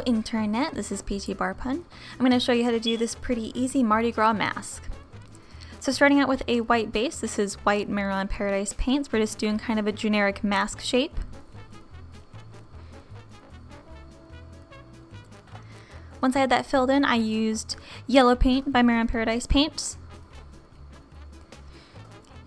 Internet, this is PTBarpun. I'm going to show you how to do this pretty easy Mardi Gras mask. So starting out with a white base, this is white Mehron Paradise paints. We're just doing kind of a generic mask shape. Once I had that filled in, I used yellow paint by Mehron Paradise Paints.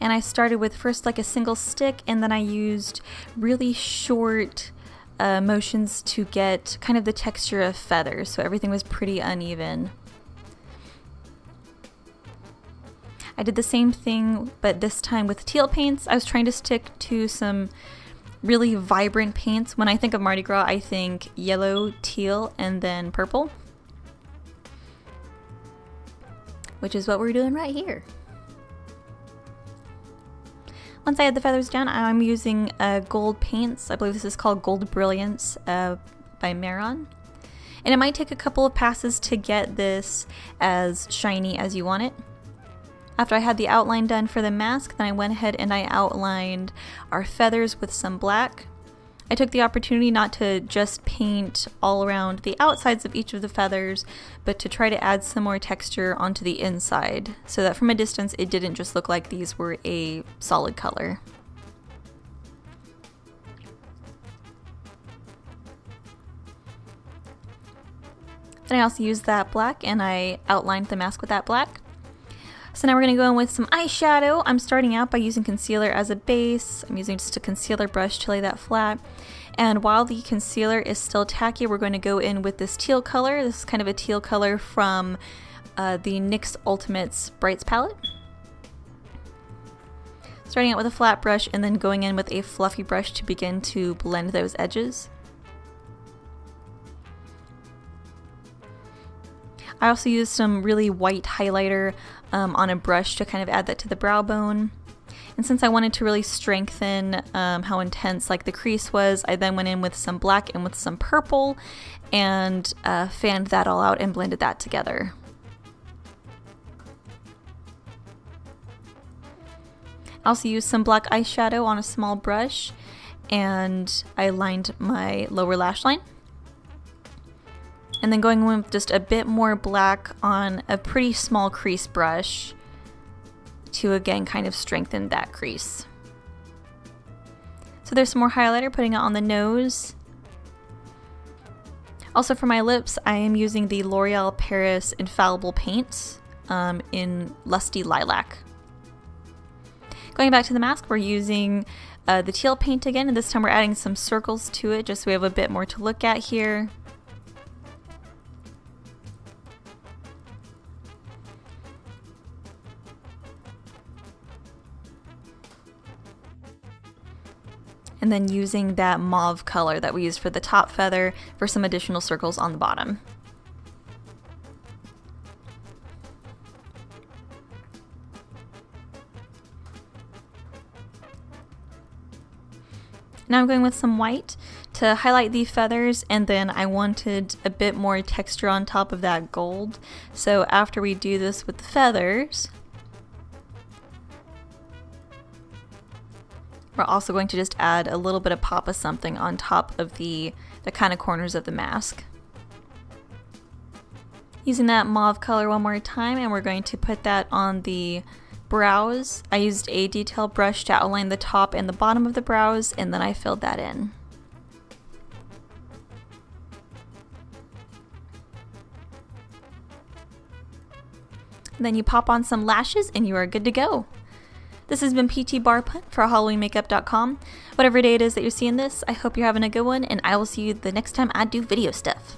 And I started with first like a single stick, and then I used really short motions to get kind of the texture of feathers, so everything was pretty uneven. I did the same thing, but this time with teal paints. I was trying to stick to some really vibrant paints. When I think of Mardi Gras, I think yellow, teal, and then purple, which is what we're doing right here. Once I had the feathers down, I'm using gold paints. I believe this is called Gold Brilliance by Mehron. And it might take a couple of passes to get this as shiny as you want it. After I had the outline done for the mask, then I went ahead and I outlined our feathers with some black. I took the opportunity not to just paint all around the outsides of each of the feathers, but to try to add some more texture onto the inside, so that from a distance it didn't just look like these were a solid color. Then I also used that black and I outlined the mask with that black. So now we're going to go in with some eyeshadow. I'm starting out by using concealer as a base. I'm using just a concealer brush to lay that flat. And while the concealer is still tacky, we're going to go in with this teal color. This is kind of a teal color from the NYX Ultimates Brights palette. Starting out with a flat brush and then going in with a fluffy brush to begin to blend those edges. I also used some really white highlighter on a brush to kind of add that to the brow bone. And since I wanted to really strengthen how intense like the crease was, I then went in with some black and with some purple and fanned that all out and blended that together. I also used some black eyeshadow on a small brush and I lined my lower lash line. And then going in with just a bit more black on a pretty small crease brush to again kind of strengthen that crease. So there's some more highlighter, putting it on the nose. Also for my lips, I am using the L'Oreal Paris Infallible paints in Lusty Lilac. Going back to the mask, we're using the teal paint again, and this time we're adding some circles to it just so we have a bit more to look at here. And then using that mauve color that we used for the top feather for some additional circles on the bottom. Now I'm going with some white to highlight the feathers, and then I wanted a bit more texture on top of that gold. So after we do this with the feathers, we're also going to just add a little bit of pop of something on top of the kind of corners of the mask. Using that mauve color one more time, and we're going to put that on the brows. I used a detail brush to outline the top and the bottom of the brows, and then I filled that in. And then you pop on some lashes and you are good to go. This has been PTBarpun for HalloweenMakeup.com. Whatever day it is that you're seeing this, I hope you're having a good one, and I will see you the next time I do video stuff.